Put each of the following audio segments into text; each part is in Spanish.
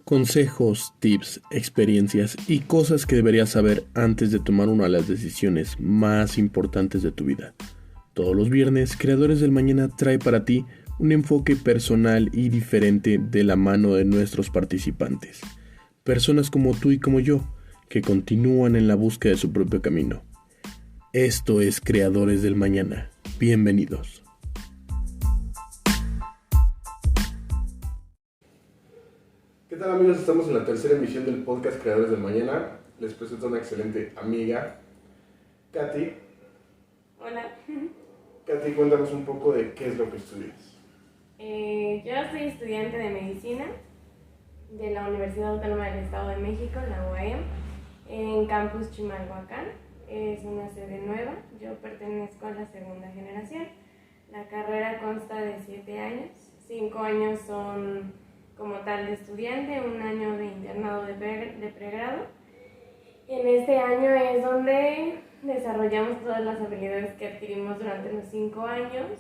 Consejos, tips, experiencias y cosas que deberías saber antes de tomar una de las decisiones más importantes de tu vida. Todos los viernes, Creadores del Mañana trae para ti un enfoque personal y diferente de la mano de nuestros participantes. Personas como tú y como yo, que continúan en la búsqueda de su propio camino. Esto es Creadores del Mañana. Bienvenidos. ¿Qué tal, amigos? Estamos en la tercera emisión del podcast Creadores del Mañana. Les presento a una excelente amiga, Katy. Hola. Katy, cuéntanos un poco de qué es lo que estudias. Yo soy estudiante de medicina de la Universidad Autónoma del Estado de México, la UAM, en Campus Chimalhuacán. Es una sede nueva. Yo pertenezco a la segunda generación. La carrera consta de 7 años. 5 años son como tal de estudiante, 1 año de internado de pregrado. En este año es donde desarrollamos todas las habilidades que adquirimos durante los 5 años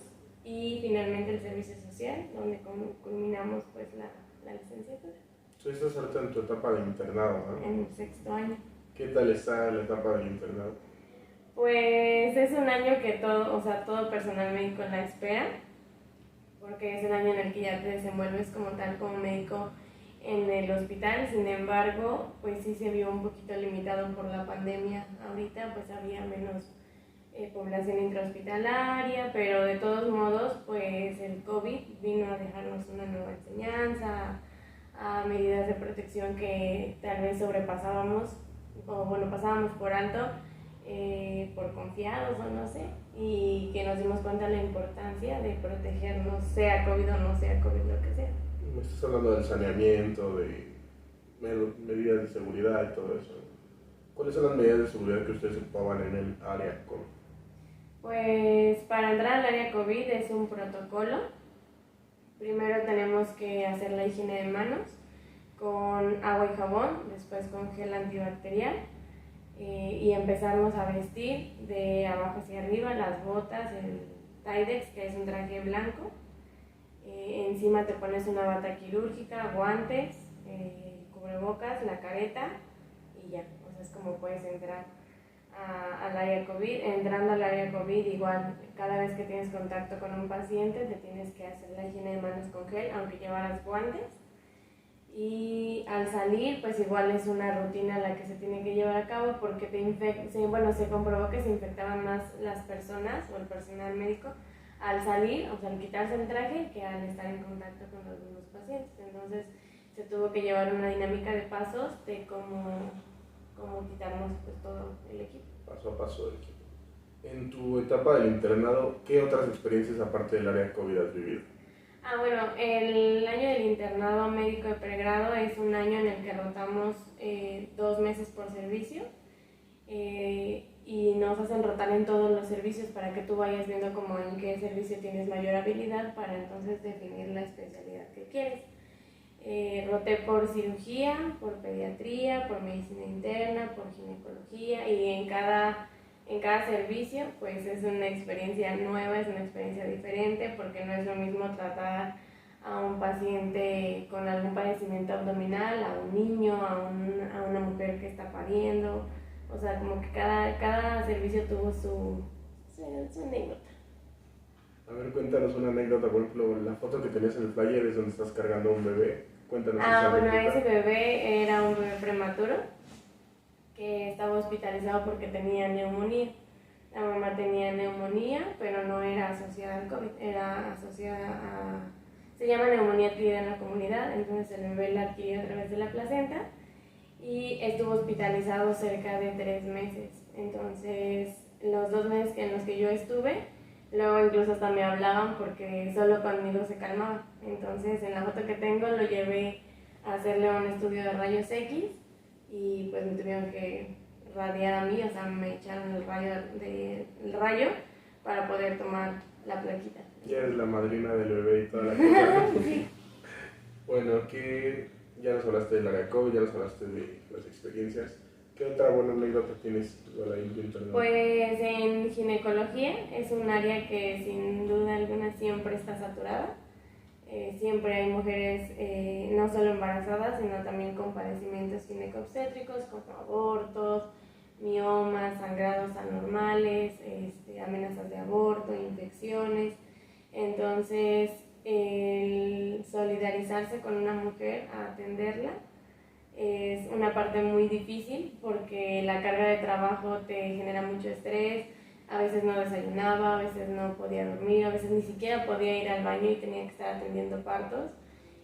y finalmente el servicio social, donde culminamos pues la licenciatura. Tú estás ahorita en tu etapa de internado, ¿no? En el 6º año. ¿Qué tal está la etapa del internado? Pues es un año que todo personal médico la espera, porque es el año en el que ya te desenvuelves como tal como médico en el hospital. Sin embargo, pues sí se vio un poquito limitado por la pandemia. Ahorita pues había menos población intrahospitalaria, pero de todos modos pues el COVID vino a dejarnos una nueva enseñanza, a medidas de protección que tal vez sobrepasábamos pasábamos por alto, por confiados o no sé, y que nos dimos cuenta de la importancia de protegernos, sea COVID o no sea COVID, lo que sea. Me estás hablando del saneamiento, de medidas de seguridad y todo eso. ¿Cuáles son las medidas de seguridad que ustedes ocupaban en el área COVID? Pues para entrar al área COVID es un protocolo. Primero tenemos que hacer la higiene de manos con agua y jabón, después con gel antibacterial y empezarnos a vestir de abajo hacia arriba, las botas, el Tydex, que es un traje blanco, encima te pones una bata quirúrgica, guantes, cubrebocas, la careta y ya, o sea, es como puedes entrar al área COVID. Entrando al área COVID, igual, cada vez que tienes contacto con un paciente te tienes que hacer la higiene de manos con gel, aunque llevaras guantes. Y al salir, pues igual es una rutina la que se tiene que llevar a cabo porque se comprobó que se infectaban más las personas o el personal médico al salir, o sea, al quitarse el traje, que al estar en contacto con los mismos pacientes. Entonces se tuvo que llevar una dinámica de pasos de cómo quitarnos pues todo el equipo. Paso a paso del equipo. En tu etapa del internado, ¿qué otras experiencias aparte del área COVID has vivido? Bueno, el año del internado médico de pregrado es un año en el que rotamos 2 meses por servicio y nos hacen rotar en todos los servicios para que tú vayas viendo como en qué servicio tienes mayor habilidad para entonces definir la especialidad que quieres. Roté por cirugía, por pediatría, por medicina interna, por ginecología y en cada servicio pues es una experiencia nueva, es una experiencia diferente porque no es lo mismo tratar a un paciente con algún padecimiento abdominal, a un niño, a una mujer que está pariendo, o sea, como que cada servicio tuvo su anécdota. A ver, cuéntanos una anécdota, por ejemplo, la foto que tenías en el flyer es donde estás cargando a un bebé. Cuéntanos esa anécdota. Ese bebé era un bebé prematuro que estaba hospitalizado porque tenía neumonía. La mamá tenía neumonía, pero no era asociada al COVID, era asociada se llama neumonía adquirida en la comunidad, entonces el bebé la adquirió a través de la placenta y estuvo hospitalizado cerca de 3 meses. Entonces, los 2 meses en los que yo estuve, luego incluso hasta me hablaban porque solo conmigo se calmaba. Entonces, en la foto que tengo lo llevé a hacerle un estudio de rayos X y pues me tuvieron que radiar a mí, o sea, me echaron el rayo para poder tomar la plaquita. Ya eres la madrina del bebé y toda la cosa. Sí. Bueno, que ya nos hablaste del área COVID, ya nos hablaste de las experiencias. ¿Qué otra buena anécdota tienes tú ahí en tu internado? Pues en ginecología es un área que sin duda alguna siempre está saturada. Siempre hay mujeres, no no solo embarazadas, sino también con padecimientos ginecobstétricos, como abortos, miomas, sangrados anormales, amenazas de aborto, infecciones. Entonces, el solidarizarse con una mujer a atenderla es una parte muy difícil porque la carga de trabajo te genera mucho estrés, a veces no desayunaba, a veces no podía dormir, a veces ni siquiera podía ir al baño y tenía que estar atendiendo partos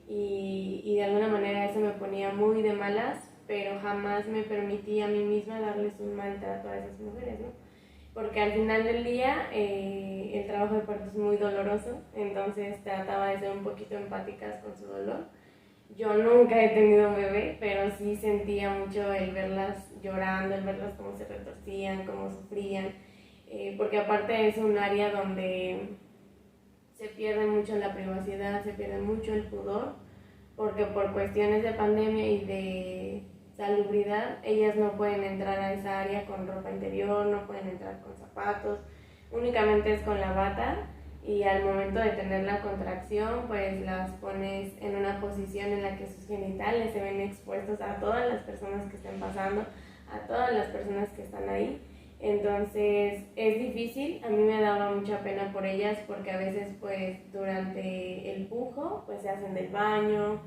y de alguna manera eso me ponía muy de malas, pero jamás me permití a mí misma darles un maltrato a esas mujeres, ¿no? Porque al final del día el trabajo de parto es muy doloroso, entonces trataba de ser un poquito empáticas con su dolor. Yo nunca he tenido un bebé, pero sí sentía mucho el verlas llorando, el verlas cómo se retorcían, cómo sufrían, porque aparte es un área donde se pierde mucho la privacidad, se pierde mucho el pudor, porque por cuestiones de pandemia y de salubridad, ellas no pueden entrar a esa área con ropa interior, no pueden entrar con zapatos, únicamente es con la bata y al momento de tener la contracción, pues las pones en una posición en la que sus genitales se ven expuestos a todas las personas que estén pasando, a todas las personas que están ahí. Entonces es difícil, a mí me daba mucha pena por ellas porque a veces pues durante el pujo pues se hacen del baño,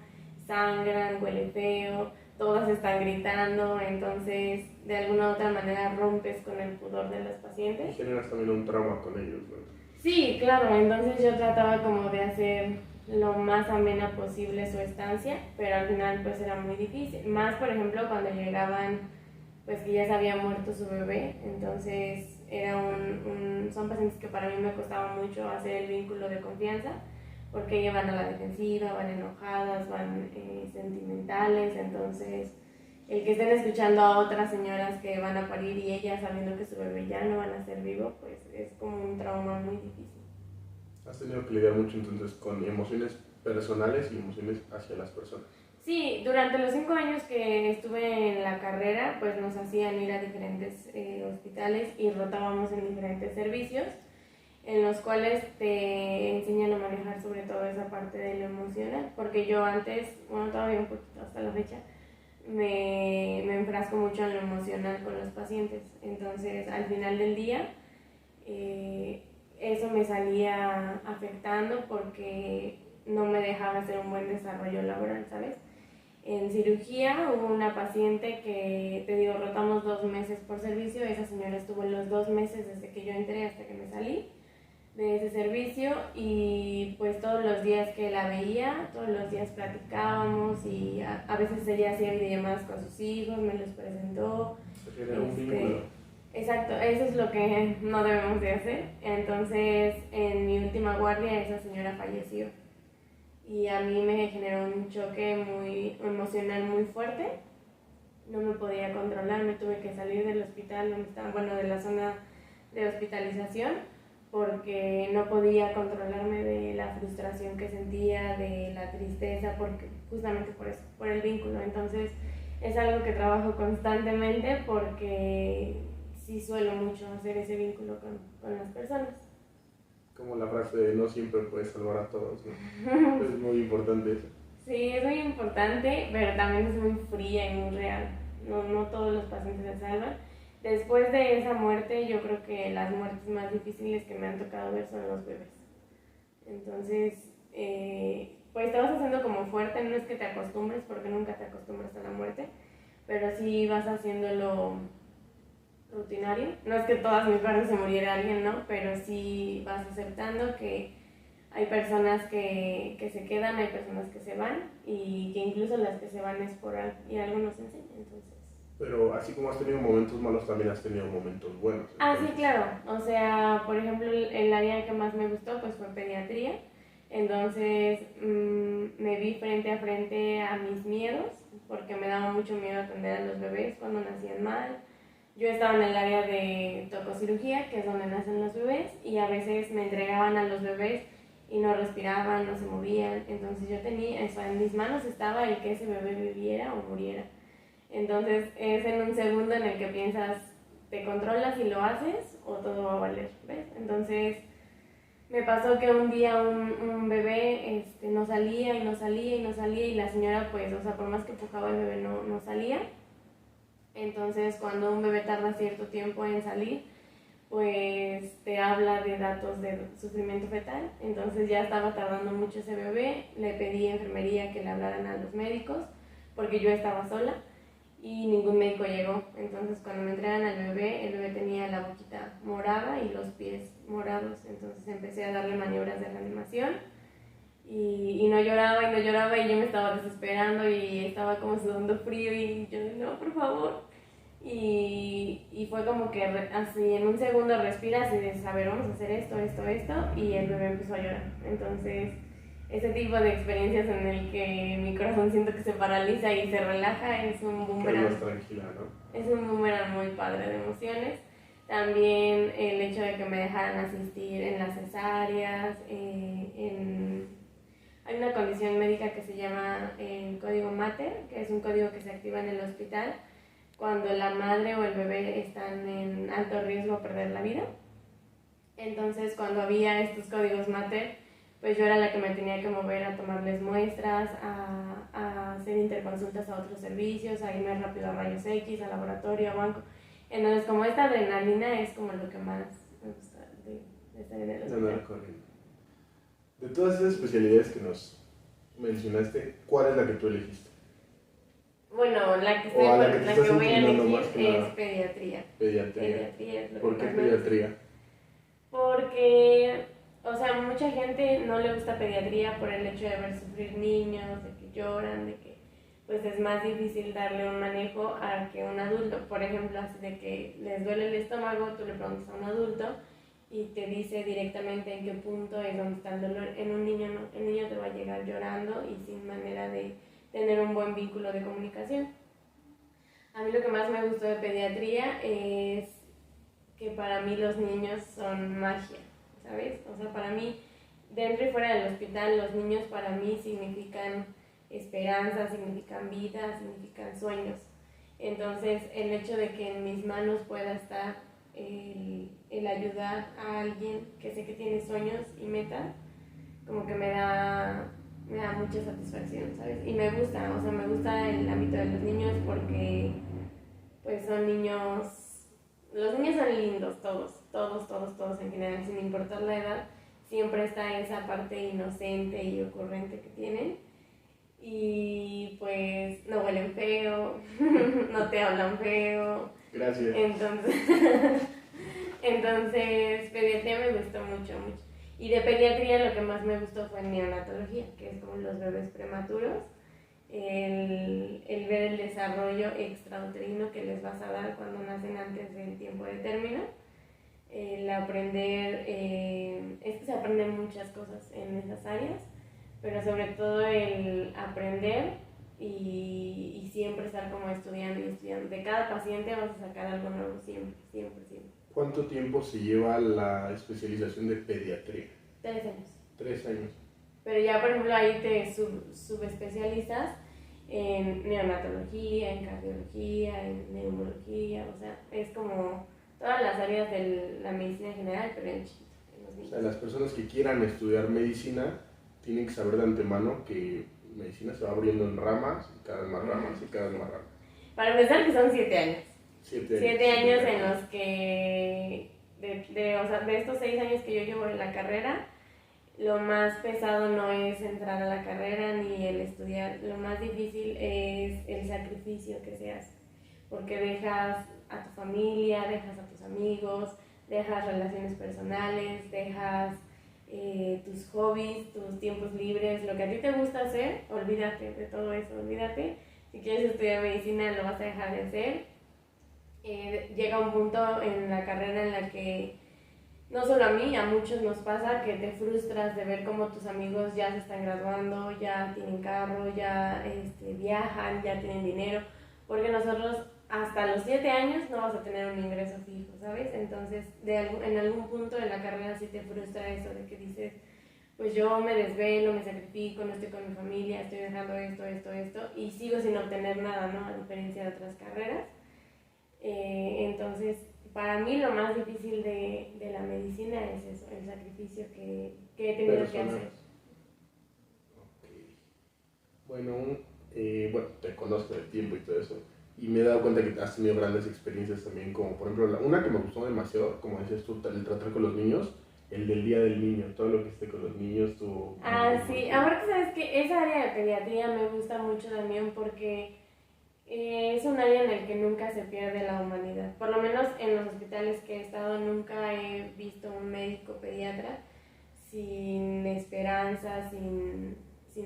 sangran, huele feo, todas están gritando, entonces de alguna u otra manera rompes con el pudor de los pacientes. Y generas también un trauma con ellos, ¿no? Sí, claro, entonces yo trataba como de hacer lo más amena posible su estancia, pero al final pues era muy difícil, más por ejemplo cuando llegaban pues que ya se había muerto su bebé, entonces era son pacientes que para mí me costaba mucho hacer el vínculo de confianza, porque ellas van a la defensiva, van enojadas, van sentimentales, entonces el que estén escuchando a otras señoras que van a parir y ellas sabiendo que su bebé ya no van a ser vivo, pues es como un trauma muy difícil. Has tenido que lidiar mucho entonces con emociones personales y emociones hacia las personas. Sí, durante los 5 años que estuve en la carrera, pues nos hacían ir a diferentes hospitales y rotábamos en diferentes servicios, en los cuales te enseñan a manejar sobre todo esa parte de lo emocional, porque yo antes, bueno, todavía un poquito hasta la fecha, me enfrasco mucho en lo emocional con los pacientes, entonces al final del día eso me salía afectando porque no me dejaba hacer un buen desarrollo laboral, ¿sabes? En cirugía hubo una paciente que, te digo, rotamos 2 meses por servicio, esa señora estuvo los 2 meses desde que yo entré hasta que me salí de ese servicio y pues todos los días que la veía, todos los días platicábamos y a veces ella hacía videollamadas con sus hijos, me los presentó. Exacto, eso es lo que no debemos de hacer. Entonces en mi última guardia esa señora falleció y a mí me generó un choque muy emocional muy fuerte. No me podía controlar, me tuve que salir del hospital donde estaba, bueno, de la zona de hospitalización, porque no podía controlarme de la frustración que sentía, de la tristeza, porque justamente por eso, por el vínculo. Entonces es algo que trabajo constantemente porque sí suelo mucho hacer ese vínculo con las personas. Como la frase de no siempre puedes salvar a todos, ¿no? Es muy importante eso. Sí, es muy importante, pero también es muy fría y muy real. No todos los pacientes se salvan. Después de esa muerte, yo creo que las muertes más difíciles que me han tocado ver son los bebés. Entonces, pues te vas haciendo como fuerte, no es que te acostumbres, porque nunca te acostumbras a la muerte, pero sí vas haciéndolo rutinario. No es que todas mis barras se muriera alguien, ¿no? Pero sí vas aceptando que hay personas que se quedan, hay personas que se van y que incluso las que se van es por algo y algo nos enseña, entonces. Pero así como has tenido momentos malos, también has tenido momentos buenos. Sí, claro. O sea, por ejemplo, el área que más me gustó pues fue pediatría. Entonces me vi frente a frente a mis miedos, porque me daba mucho miedo atender a los bebés cuando nacían mal. Yo estaba en el área de tococirugía, que es donde nacen los bebés, y a veces me entregaban a los bebés y no respiraban, no se movían. Entonces yo tenía, eso en mis manos estaba el que ese bebé viviera o muriera. Entonces es en un segundo en el que piensas, te controlas y lo haces o todo va a valer, ¿ves? Entonces Me pasó que un día un bebé no salía y no salía y no salía y la señora pues, o sea, por más que empujaba el bebé no salía. Entonces cuando un bebé tarda cierto tiempo en salir, pues te habla de datos de sufrimiento fetal. Entonces ya estaba tardando mucho ese bebé, le pedí a enfermería que le hablaran a los médicos porque yo estaba sola y ningún médico llegó. Entonces cuando me entregan al bebé, el bebé tenía la boquita morada y los pies morados. Entonces empecé a darle maniobras de reanimación y no lloraba y no lloraba y yo me estaba desesperando y estaba como sudando frío y yo, no, por favor. Y fue como que así en un segundo respiras y dices, a ver, vamos a hacer esto, esto, esto, y el bebé empezó a llorar. Entonces, ese tipo de experiencias en el que mi corazón siento que se paraliza y se relaja es un boomerang. Más tranquila, ¿no? Es un boomerang muy padre de emociones. También el hecho de que me dejaran asistir en las cesáreas, hay una condición médica que se llama el código Mater, que es un código que se activa en el hospital cuando la madre o el bebé están en alto riesgo a perder la vida. Entonces, cuando había estos códigos Mater, pues yo era la que me tenía que mover a tomarles muestras, a hacer interconsultas a otros servicios, a irme rápido a rayos X, a laboratorio, a banco. Entonces, como esta adrenalina es como lo que más me gusta de estar en el hospital. De todas esas especialidades que nos mencionaste, ¿cuál es la que tú elegiste? Bueno, la que voy a elegir es pediatría. Pediatría es lo ¿Por que qué más pediatría? Porque, o sea, mucha gente no le gusta pediatría por el hecho de ver sufrir niños, de que lloran, de que pues es más difícil darle un manejo a que un adulto. Por ejemplo, así de que les duele el estómago, tú le preguntas a un adulto y te dice directamente en qué punto es donde está el dolor. En un niño no, el niño te va a llegar llorando y sin manera de tener un buen vínculo de comunicación. A mí lo que más me gustó de pediatría es que para mí los niños son magia, ¿sabes? O sea, para mí, dentro y fuera del hospital, los niños para mí significan esperanza, significan vida, significan sueños. Entonces, el hecho de que en mis manos pueda estar el ayudar a alguien que sé que tiene sueños y metas, como que me da mucha satisfacción, ¿sabes? Y me gusta, o sea, me gusta el ámbito de los niños porque pues son niños, los niños son lindos, todos en general, sin importar la edad, siempre está esa parte inocente y ocurrente que tienen. Y pues no huelen feo, no te hablan feo. Gracias. Entonces, pediatría me gustó mucho. Y de pediatría lo que más me gustó fue neonatología, que es como los bebés prematuros. El ver el desarrollo extrauterino que les vas a dar cuando nacen antes del tiempo de término. El aprender, es que se aprenden muchas cosas en esas áreas, pero sobre todo el aprender y siempre estar como estudiando y estudiando. De cada paciente vas a sacar algo nuevo, siempre. ¿Cuánto tiempo se lleva la especialización de pediatría? 3 años. 3 años. Pero ya, por ejemplo, ahí te subespecializas en neonatología, en cardiología, en neumología, o sea, es como todas las áreas de la medicina general, pero en chiquito. O sea, las personas que quieran estudiar medicina tienen que saber de antemano que medicina se va abriendo en ramas, y cada vez más ramas, y cada vez más ramas. Para empezar, que son 7 años. 7 años en los que, o sea, de estos 6 años que yo llevo en la carrera, lo más pesado no es entrar a la carrera ni el estudiar, lo más difícil es el sacrificio que se hace, porque dejas a tu familia, dejas a tus amigos, dejas relaciones personales, dejas tus hobbies, tus tiempos libres, lo que a ti te gusta hacer, olvídate de todo eso, olvídate. Si quieres estudiar medicina lo vas a dejar de hacer. Llega un punto en la carrera en la que no solo a mí, a muchos nos pasa que te frustras de ver cómo tus amigos ya se están graduando, ya tienen carro, ya viajan, ya tienen dinero, porque nosotros hasta los 7 años no vas a tener un ingreso fijo, ¿sabes? Entonces, en algún punto de la carrera sí te frustra eso de que dices, pues yo me desvelo, me sacrifico, no estoy con mi familia, estoy dejando esto, y sigo sin obtener nada, ¿no? A diferencia de otras carreras. Entonces, para mí lo más difícil de la medicina es eso, el sacrificio que he tenido que hacer. Okay. Bueno, te conozco del tiempo y todo eso, y me he dado cuenta que has tenido grandes experiencias también, como por ejemplo, una que me gustó demasiado, como decías tú, el tratar con los niños, el del Día del Niño, todo lo que esté con los niños, tú... Sí, aparte sabes que esa área de pediatría me gusta mucho también porque es un área en el que nunca se pierde la humanidad. Por lo menos en los hospitales que he estado nunca he visto un médico pediatra sin esperanza, sin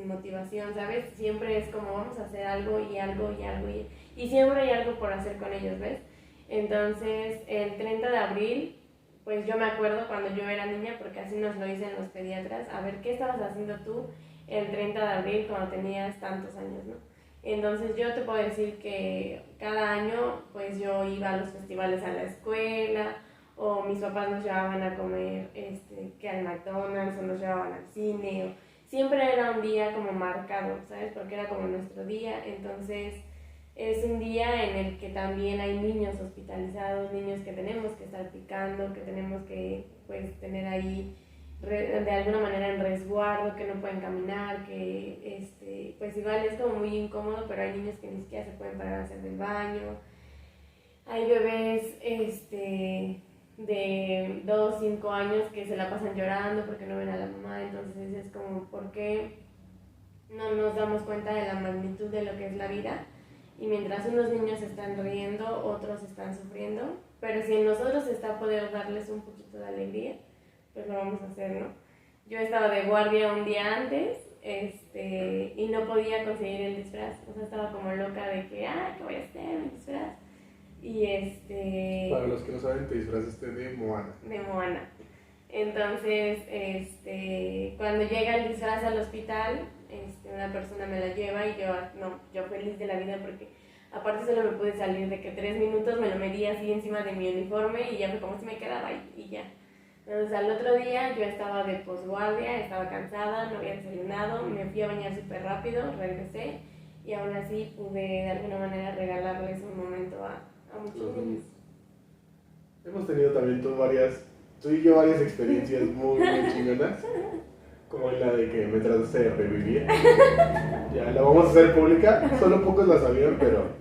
motivación, ¿sabes? Siempre es como vamos a hacer algo y algo y algo y siempre hay algo por hacer con ellos, ¿ves? Entonces, el 30 de abril, pues yo me acuerdo cuando yo era niña, porque así nos lo dicen los pediatras, a ver, ¿qué estabas haciendo tú el 30 de abril cuando tenías tantos años, no? Entonces yo te puedo decir que cada año pues yo iba a los festivales a la escuela o mis papás nos llevaban a comer que al McDonald's o nos llevaban al cine o siempre era un día como marcado, ¿sabes? Porque era como nuestro día, entonces es un día en el que también hay niños hospitalizados, niños que tenemos que estar picando, que tenemos que pues tener ahí de alguna manera en resguardo, que no pueden caminar, que pues igual es como muy incómodo, pero hay niños que ni siquiera se pueden parar a hacer del baño, hay bebés de 2, 5 años que se la pasan llorando porque no ven a la mamá, entonces es como, ¿por qué no nos damos cuenta de la magnitud de lo que es la vida? Y mientras unos niños están riendo, otros están sufriendo, pero si en nosotros está poder darles un poquito de alegría, pues lo vamos a hacer, ¿no? Yo estaba de guardia un día antes, y no podía conseguir el disfraz, o sea, estaba como loca de que, ¿qué voy a hacer? El disfraz. Y Para los que no saben, te disfrazaste de Moana. De Moana. Entonces, cuando llega el disfraz al hospital, una persona me la lleva y yo feliz de la vida porque aparte solo me pude salir de que 3 minutos me lo medí así encima de mi uniforme y ya fue como si me quedaba ahí y ya. Entonces al otro día yo estaba de posguardia, estaba cansada, no había desayunado, me fui a bañar súper rápido, regresé y aún así pude de alguna manera regalarles un momento a muchos niños. Hemos tenido también tú y yo varias experiencias muy chingonas, como la de que me trataste de revivir. Ya la vamos a hacer pública, solo pocos la sabían, pero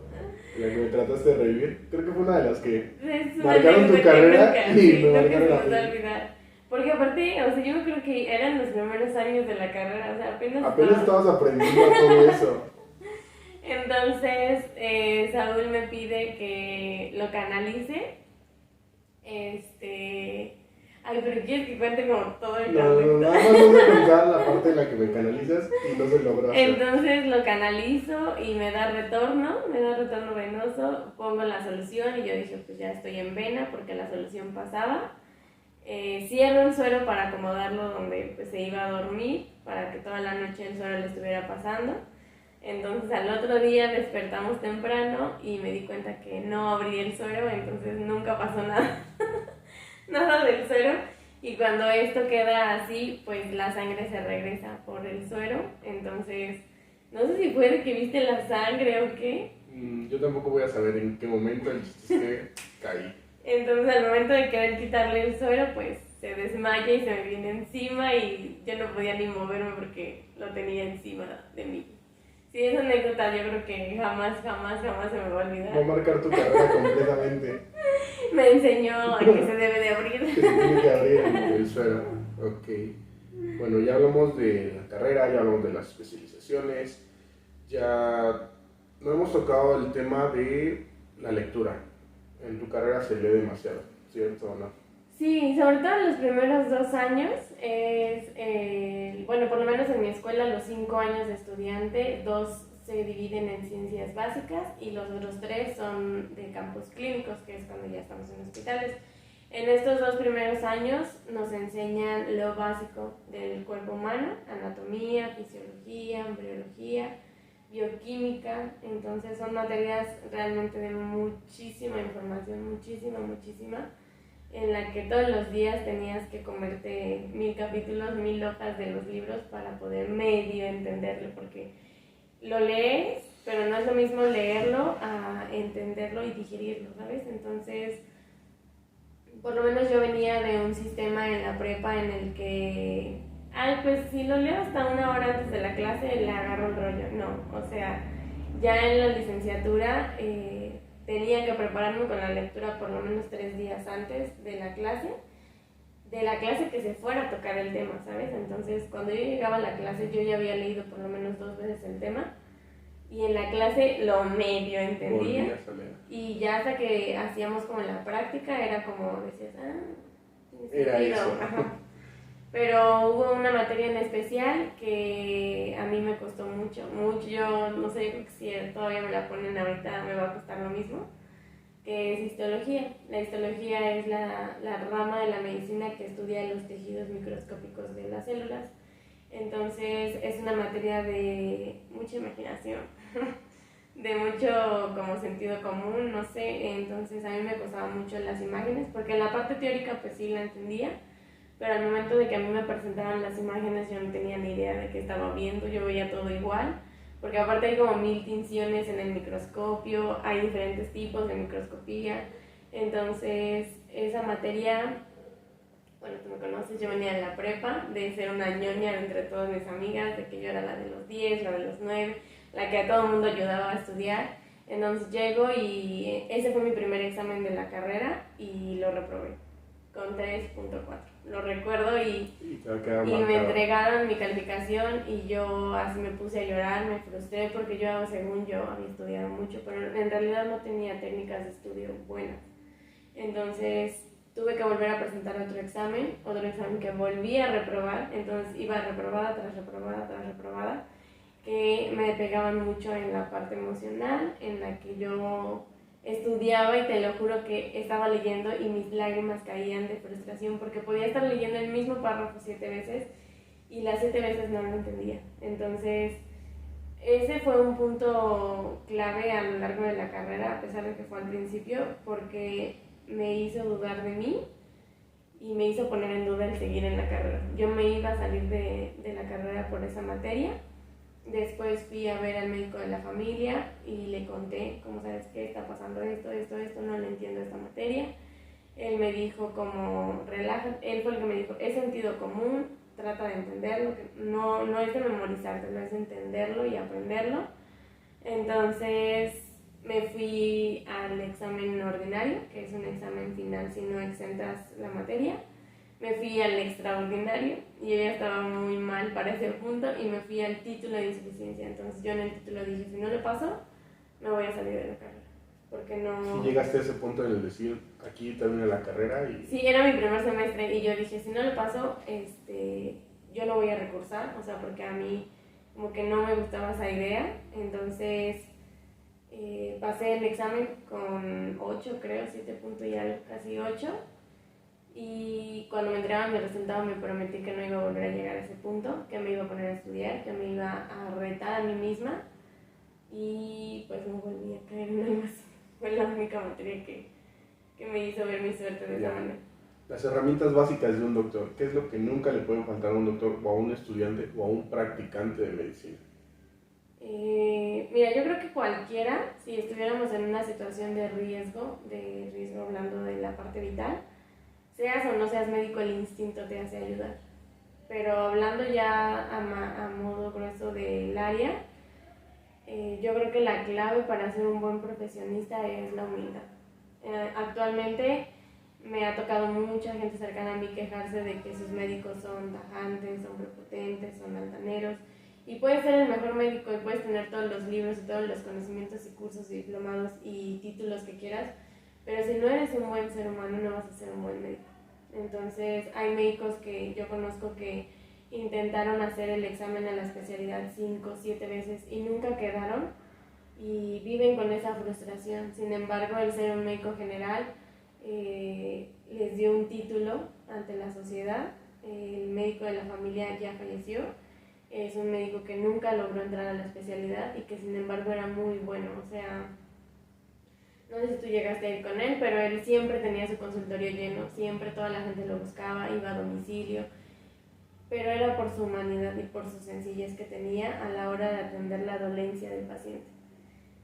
la que me trataste de revivir, creo que fue una de las que marcaron tu carrera y me marcaron la vida. Porque aparte, o sea, yo creo que eran los primeros años de la carrera, o sea, apenas estabas aprendiendo todo eso. Entonces, Saúl me pide que lo canalice. Ay, pero quieres que cuente como todo el concepto. No, nada más voy a contar la parte en la que me canalizas y no se logró hacer. Entonces lo canalizo y me da retorno venoso, pongo la solución y yo dije, pues ya estoy en vena porque la solución pasaba. Cierro el suero para acomodarlo donde pues, se iba a dormir, para que toda la noche el suero le estuviera pasando. Entonces al otro día despertamos temprano y me di cuenta que no abrí el suero, entonces nunca pasó nada, nada del suero. Y cuando esto queda así, pues la sangre se regresa por el suero. Entonces, no sé si fue de que viste la sangre o qué. Yo tampoco voy a saber en qué momento, el chiste es que caí. Entonces al momento de querer quitarle el suero, pues se desmaya y se me viene encima y yo no podía ni moverme porque lo tenía encima de mí. Sí, esa anécdota yo creo que jamás se me va a olvidar. Va a marcar tu carrera completamente. Me enseñó a que se debe de abrir. Que se tiene que abrir el suero. Ok. Bueno, ya hablamos de la carrera, ya hablamos de las especializaciones, ya no hemos tocado el tema de la lectura. En tu carrera se lee demasiado, ¿cierto o no? Sí, sobre todo en los primeros 2 años bueno, por lo menos en mi escuela los 5 años de estudiante, 2 se dividen en ciencias básicas y los otros 3 son de campus clínicos, que es cuando ya estamos en hospitales. En estos 2 primeros años nos enseñan lo básico del cuerpo humano, anatomía, fisiología, embriología, bioquímica, entonces son materias realmente de muchísima información, muchísima, en la que todos los días tenías que comerte 1000 capítulos, 1000 hojas de los libros para poder medio entenderlo, porque lo lees, pero no es lo mismo leerlo a entenderlo y digerirlo, ¿sabes? Entonces, por lo menos yo venía de un sistema en la prepa en el que, ay, pues si lo leo hasta una hora antes de la clase, le agarro el rollo. No, o sea, ya en la licenciatura tenía que prepararme con la lectura por lo menos 3 días antes de la clase que se fuera a tocar el tema, ¿sabes? Entonces, cuando yo llegaba a la clase, yo ya había leído por lo menos 2 veces el tema y en la clase lo medio entendía. Y ya hasta que hacíamos como la práctica, era como decías, era eso. Ajá. Pero hubo una materia en especial que a mí me costó mucho. Yo no sé, yo creo que si todavía me la ponen ahorita me va a costar lo mismo, que es histología. La histología es la rama de la medicina que estudia los tejidos microscópicos de las células. Entonces es una materia de mucha imaginación, de mucho como sentido común, no sé. Entonces a mí me costaban mucho las imágenes, porque en la parte teórica pues sí la entendía, pero al momento de que a mí me presentaban las imágenes yo no tenía ni idea de qué estaba viendo, yo veía todo igual, porque aparte hay como 1000 tinciones en el microscopio, hay diferentes tipos de microscopía. Entonces esa materia, bueno, tú me conoces, yo venía de la prepa, de ser una ñoña entre todas mis amigas, de que yo era la de los 10, la de los 9, la que a todo el mundo ayudaba a estudiar. Entonces llego y ese fue mi primer examen de la carrera y lo reprobé con 3.4. Lo recuerdo y me entregaron mi calificación y yo así me puse a llorar, me frustré porque yo, según yo, había estudiado mucho, pero en realidad no tenía técnicas de estudio buenas. Entonces tuve que volver a presentar otro examen que volví a reprobar, entonces iba reprobada tras reprobada tras reprobada, que me pegaban mucho en la parte emocional, en la que yo estudiaba y te lo juro que estaba leyendo y mis lágrimas caían de frustración porque podía estar leyendo el mismo párrafo 7 veces y las 7 veces no lo entendía. Entonces ese fue un punto clave a lo largo de la carrera, a pesar de que fue al principio, porque me hizo dudar de mí y me hizo poner en duda el seguir en la carrera. Yo me iba a salir de la carrera por esa materia. Después fui a ver al médico de la familia y le conté, como sabes que está pasando esto, no le entiendo esta materia. Él me dijo como, relájate, él fue el que me dijo, es sentido común, trata de entenderlo, que no es de memorizártelo, es de entenderlo y aprenderlo. Entonces me fui al examen ordinario, que es un examen final si no exentas la materia. Me fui al extraordinario y yo ya estaba muy mal para ese punto y me fui al título de insuficiencia. Entonces yo en el título dije, si no le paso, me voy a salir de la carrera. Porque no... Si llegaste a ese punto en el decir, aquí termina la carrera y... Sí, era mi primer semestre y yo dije, si no le paso, yo no voy a recursar, o sea, porque a mí como que no me gustaba esa idea. Entonces pasé el examen con 8, creo, 7 puntos y algo, casi 8. Y cuando me entregaban mi resultado me prometí que no iba a volver a llegar a ese punto, que me iba a poner a estudiar, que me iba a retar a mí misma y pues no volví a caer en algo así. Fue la única materia que me hizo ver mi suerte de esa manera. Las herramientas básicas de un doctor, ¿qué es lo que nunca le puede faltar a un doctor o a un estudiante o a un practicante de medicina? Mira, yo creo que cualquiera, si estuviéramos en una situación de riesgo hablando de la parte vital, seas o no seas médico, el instinto te hace ayudar. Pero hablando ya a modo grueso del área, yo creo que la clave para ser un buen profesionista es la humildad. Actualmente me ha tocado mucha gente cercana a mí quejarse de que sus médicos son tajantes, son prepotentes, son altaneros. Y puedes ser el mejor médico y puedes tener todos los libros y todos los conocimientos y cursos y diplomados y títulos que quieras, pero si no eres un buen ser humano no vas a ser un buen médico. Entonces hay médicos que yo conozco que intentaron hacer el examen a la especialidad 5, 7 veces y nunca quedaron y viven con esa frustración. Sin embargo, el ser un médico general les dio un título ante la sociedad. El médico de la familia ya falleció. Es un médico que nunca logró entrar a la especialidad y que sin embargo era muy bueno. O sea, no sé si tú llegaste a ir con él, pero él siempre tenía su consultorio lleno, siempre toda la gente lo buscaba, iba a domicilio, pero era por su humanidad y por su sencillez que tenía a la hora de atender la dolencia del paciente.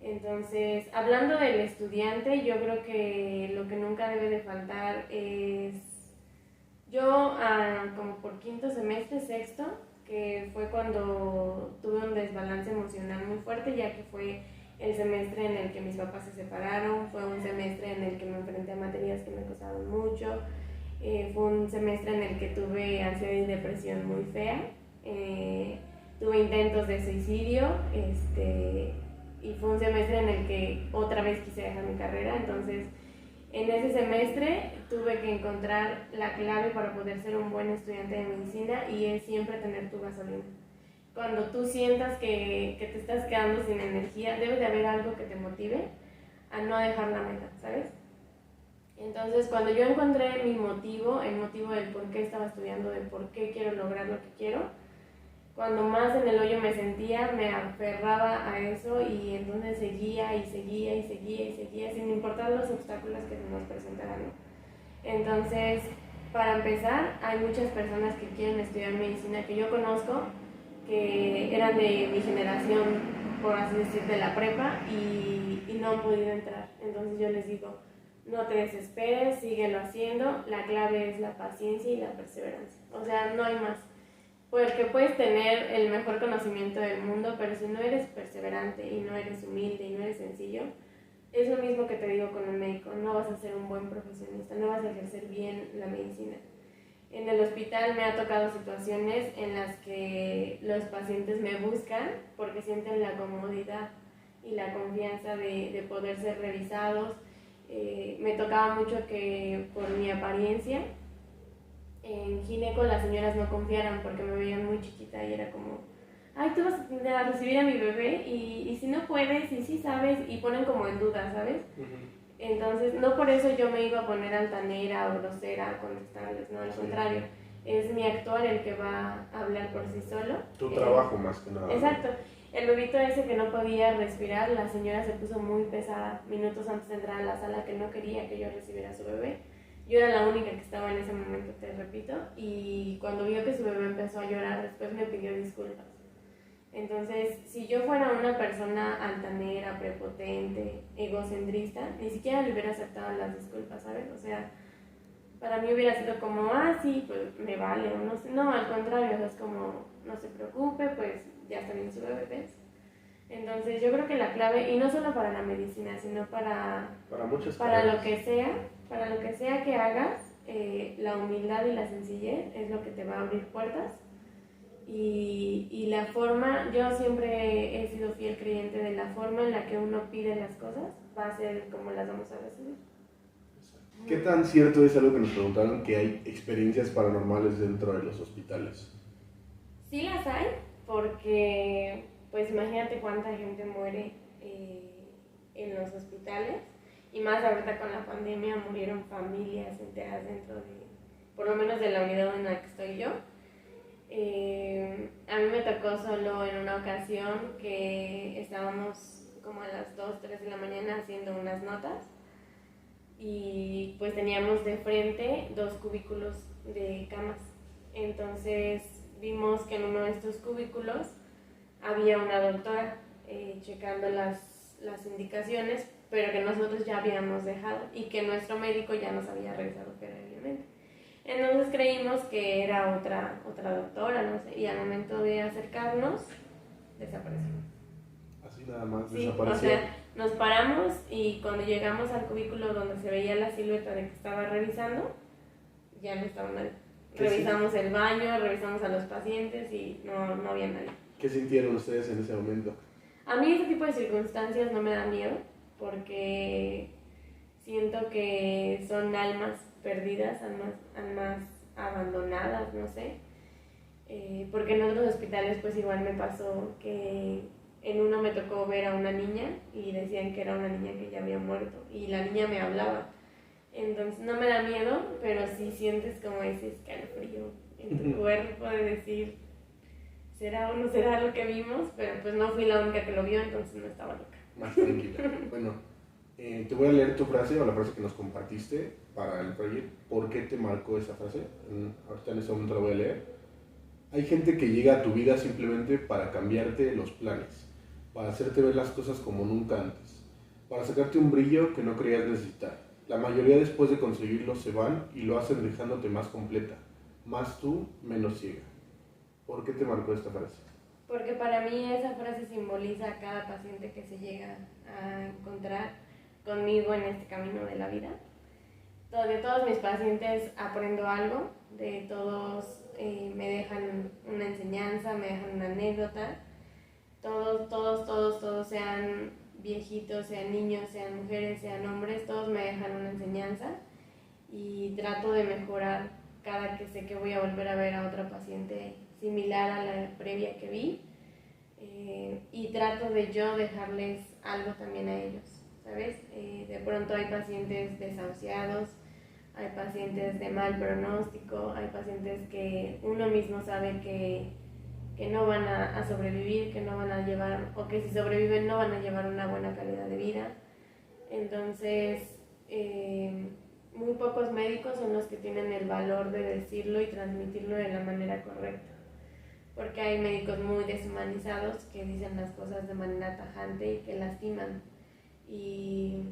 Entonces, hablando del estudiante, yo creo que lo que nunca debe de faltar es, yo como por quinto semestre, sexto, que fue cuando tuve un desbalance emocional muy fuerte, ya que fue el semestre en el que mis papás se separaron, fue un semestre en el que me enfrenté a materias que me costaron mucho, fue un semestre en el que tuve ansiedad y depresión muy fea, tuve intentos de suicidio, y fue un semestre en el que otra vez quise dejar mi carrera. Entonces en ese semestre tuve que encontrar la clave para poder ser un buen estudiante de medicina, y es siempre tener tu gasolina. Cuando tú sientas que te estás quedando sin energía, debe de haber algo que te motive a no dejar la meta, ¿sabes? Entonces, cuando yo encontré mi motivo, el motivo del por qué estaba estudiando, del por qué quiero lograr lo que quiero, cuando más en el hoyo me sentía, me aferraba a eso, y entonces seguía y seguía y seguía y seguía, sin importar los obstáculos que se nos presentaran, ¿no? Entonces, para empezar, hay muchas personas que quieren estudiar medicina que yo conozco, que eran de mi generación, por así decir, de la prepa, y no han podido entrar. Entonces yo les digo, no te desesperes, síguelo haciendo, la clave es la paciencia y la perseverancia. O sea, no hay más. Porque puedes tener el mejor conocimiento del mundo, pero si no eres perseverante y no eres humilde y no eres sencillo, es lo mismo que te digo con el médico, no vas a ser un buen profesionista, no vas a ejercer bien la medicina. En el hospital me ha tocado situaciones en las que los pacientes me buscan porque sienten la comodidad y la confianza de poder ser revisados. Me tocaba mucho que por mi apariencia en gineco las señoras no confiaran porque me veían muy chiquita y era como, ay, tú vas a recibir a mi bebé y si no puedes y si sabes, y ponen como en duda, ¿sabes? Entonces, no por eso yo me iba a poner altanera o grosera a contestarles, no, al contrario, es mi actuar el que va a hablar por sí solo. Tu trabajo más que nada. Exacto. El bebito ese que no podía respirar, la señora se puso muy pesada minutos antes de entrar a la sala, que no quería que yo recibiera a su bebé. Yo era la única que estaba en ese momento, te repito, y cuando vio que su bebé empezó a llorar, después me pidió disculpas. Entonces, si yo fuera una persona altanera, prepotente, egocentrista, ni siquiera le hubiera aceptado las disculpas, ¿sabes? O sea, para mí hubiera sido como, sí, pues me vale, o no sé. No, al contrario, o sea, es como, no se preocupe, pues ya está bien su bebé, ¿ves? Entonces, yo creo que la clave, y no solo para la medicina, sino para muchas para carreras. para lo que sea que hagas, la humildad y la sencillez es lo que te va a abrir puertas. Y la forma, yo siempre he sido fiel creyente de la forma en la que uno pide las cosas, va a ser como las vamos a recibir. ¿Qué tan cierto es algo que nos preguntaron, que hay experiencias paranormales dentro de los hospitales? Sí las hay, porque pues imagínate cuánta gente muere en los hospitales, y más ahorita con la pandemia murieron familias enteras dentro de, por lo menos de la unidad en la que estoy yo. A mí me tocó solo en una ocasión que estábamos como a las 2, 3 de la mañana haciendo unas notas, y pues teníamos de frente 2 cubículos de camas. Entonces vimos que en uno de estos cubículos había una doctora checando las indicaciones, pero que nosotros ya habíamos dejado y que nuestro médico ya nos había revisado previamente. Entonces creímos que era otra doctora, no sé, y al momento de acercarnos, desapareció. Así nada más, sí, desapareció. O sea, nos paramos, y cuando llegamos al cubículo donde se veía la silueta de que estaba revisando, ya no estaba nadie. Revisamos el baño, revisamos a los pacientes y no había nadie. ¿Qué sintieron ustedes en ese momento? A mí ese tipo de circunstancias no me da miedo, porque siento que son almas perdidas, almas abandonadas, no sé. Porque en otros hospitales pues igual me pasó que en uno me tocó ver a una niña y decían que era una niña que ya había muerto, y la niña me hablaba. Entonces no me da miedo, pero sí sientes como ese escalofrío en tu cuerpo de decir, ¿será o no será lo que vimos? Pero pues no fui la única que lo vio, entonces no estaba loca. Más tranquila. Bueno, te voy a leer tu frase, o la frase que nos compartiste para el proyecto. ¿Por qué te marcó esa frase? Ahorita en este momento la voy a leer. Hay gente que llega a tu vida simplemente para cambiarte los planes. para hacerte ver las cosas como nunca antes, para sacarte un brillo que no creías necesitar. La mayoría después de conseguirlo se van y lo hacen dejándote más completa, más tú, menos ciega. ¿Por qué te marcó esta frase? Porque para mí esa frase simboliza a cada paciente que se llega a encontrar conmigo en este camino de la vida. De todos mis pacientes aprendo algo, de todos me dejan una enseñanza, me dejan una anécdota. Todos, sean viejitos, sean niños, sean mujeres, sean hombres, todos me dejan una enseñanza y trato de mejorar cada que sé que voy a volver a ver a otra paciente similar a la previa que vi, y trato de yo dejarles algo también a ellos, ¿sabes? De pronto hay pacientes desahuciados, hay pacientes de mal pronóstico, hay pacientes que uno mismo sabe que no van a sobrevivir, que no van a llevar, o que si sobreviven no van a llevar una buena calidad de vida. Entonces, muy pocos médicos son los que tienen el valor de decirlo y transmitirlo de la manera correcta. Porque hay médicos muy deshumanizados que dicen las cosas de manera tajante y que lastiman. Y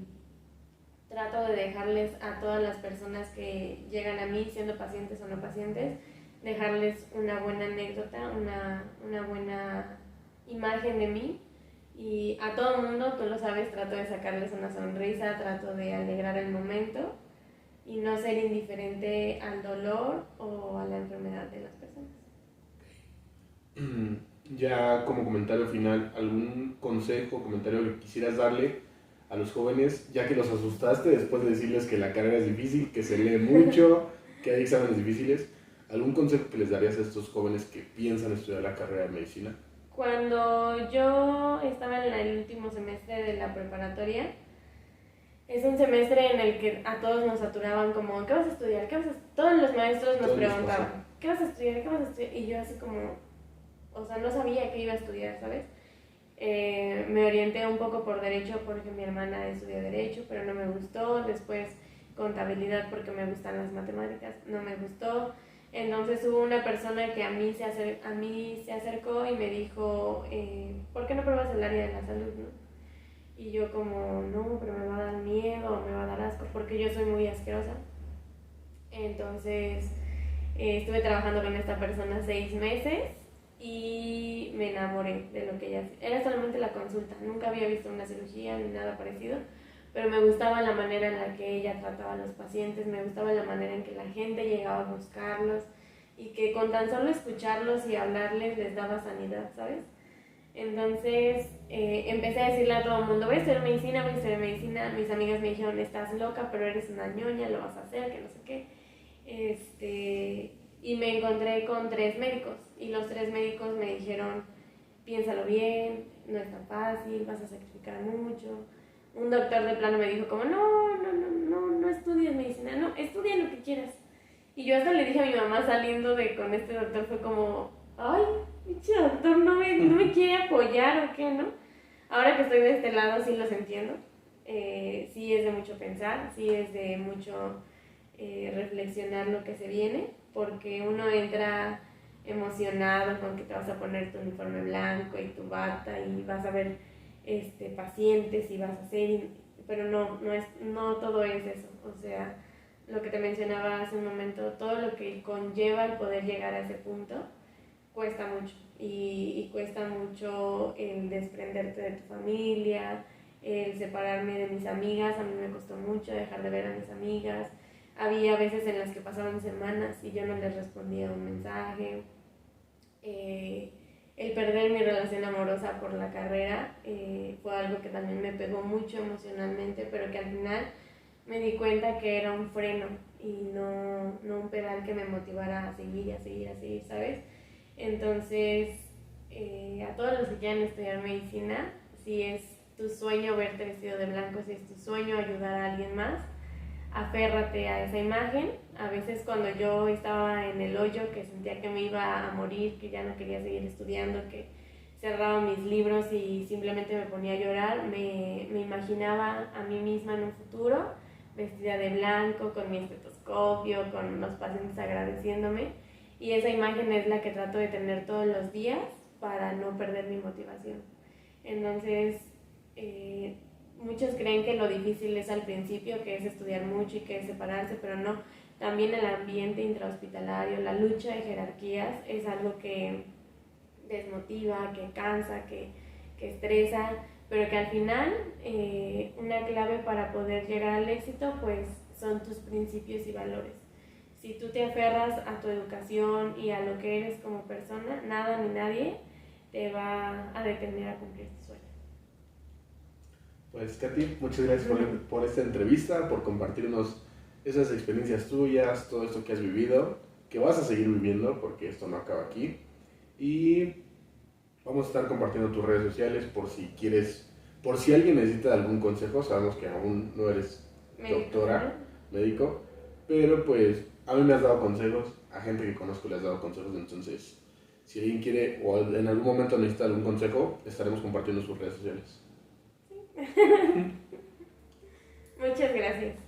trato de dejarles a todas las personas que llegan a mí, siendo pacientes o no pacientes, dejarles una buena anécdota, una buena imagen de mí. Y a todo el mundo, tú lo sabes, trato de sacarles una sonrisa, trato de alegrar el momento y no ser indiferente al dolor o a la enfermedad de las personas. Ya como comentario final, ¿algún consejo o comentario que quisieras darle a los jóvenes, ya que los asustaste después de decirles que la carrera es difícil, que se lee mucho, que hay exámenes difíciles? ¿Algún consejo que les darías a estos jóvenes que piensan estudiar la carrera de medicina? Cuando yo estaba en el último semestre de la preparatoria, es un semestre en el que a todos nos saturaban como, ¿qué vas a estudiar? Todos los maestros nos preguntaban, ¿qué vas a estudiar? ¿Qué vas a estudiar? Y yo así como, o sea, no sabía qué iba a estudiar, ¿sabes? Me orienté un poco por derecho porque mi hermana estudió derecho, pero no me gustó. Después contabilidad porque me gustan las matemáticas, no me gustó. Entonces hubo una persona que a mí se acercó y me dijo, ¿por qué no pruebas el área de la salud, no? Y yo como, no, pero me va a dar miedo, me va a dar asco, porque yo soy muy asquerosa. Entonces estuve trabajando con esta persona 6 meses y me enamoré de lo que ella hacía. Era solamente la consulta, nunca había visto una cirugía ni nada parecido, pero me gustaba la manera en la que ella trataba a los pacientes, me gustaba la manera en que la gente llegaba a buscarlos y que con tan solo escucharlos y hablarles les daba sanidad, ¿sabes? Entonces empecé a decirle a todo el mundo, voy a estudiar medicina, mis amigas me dijeron, estás loca, pero eres una ñoña, lo vas a hacer, que no sé qué. Y me encontré con 3 médicos y los 3 médicos me dijeron, piénsalo bien, no es tan fácil, vas a sacrificar mucho. Un doctor de plano me dijo como, no estudies medicina, no, estudia lo que quieras. Y yo hasta le dije a mi mamá saliendo con este doctor, fue como, ay, pinche doctor, no me quiere apoyar o qué, ¿no? Ahora que estoy de este lado sí los entiendo, sí es de mucho pensar, sí es de mucho reflexionar lo que se viene, porque uno entra emocionado con que te vas a poner tu uniforme blanco y tu bata y vas a ver pacientes y vas a hacer, pero no todo es eso. O sea, lo que te mencionaba hace un momento, todo lo que conlleva el poder llegar a ese punto cuesta mucho y cuesta mucho el desprenderte de tu familia, el separarme de mis amigas. A mí me costó mucho dejar de ver a mis amigas. Había veces en las que pasaban semanas y yo no les respondía un mensaje. El perder mi relación amorosa por la carrera fue algo que también me pegó mucho emocionalmente, pero que al final me di cuenta que era un freno y no un pedal que me motivara a seguir, ¿sabes? Entonces, a todos los que quieran estudiar medicina, si es tu sueño verte vestido de blanco, si es tu sueño ayudar a alguien más, aférrate a esa imagen. A veces cuando yo estaba en el hoyo, que sentía que me iba a morir, que ya no quería seguir estudiando, que cerraba mis libros y simplemente me ponía a llorar, me imaginaba a mí misma en un futuro, vestida de blanco, con mi estetoscopio, con los pacientes agradeciéndome, y esa imagen es la que trato de tener todos los días para no perder mi motivación. Entonces, muchos creen que lo difícil es al principio, que es estudiar mucho y que es separarse, pero no. También el ambiente intrahospitalario, la lucha de jerarquías es algo que desmotiva, que cansa, que estresa, pero que al final una clave para poder llegar al éxito pues son tus principios y valores. Si tú te aferras a tu educación y a lo que eres como persona, nada ni nadie te va a detener a cumplir tu sueño. Pues Katy, muchas gracias por esta entrevista, por compartirnos esas experiencias tuyas, todo esto que has vivido, que vas a seguir viviendo porque esto no acaba aquí. Y vamos a estar compartiendo tus redes sociales por si quieres, por si alguien necesita algún consejo. Sabemos que aún no eres doctora, médico, pero pues a mí me has dado consejos, a gente que conozco le has dado consejos, entonces si alguien quiere o en algún momento necesita algún consejo, estaremos compartiendo sus redes sociales. Muchas gracias.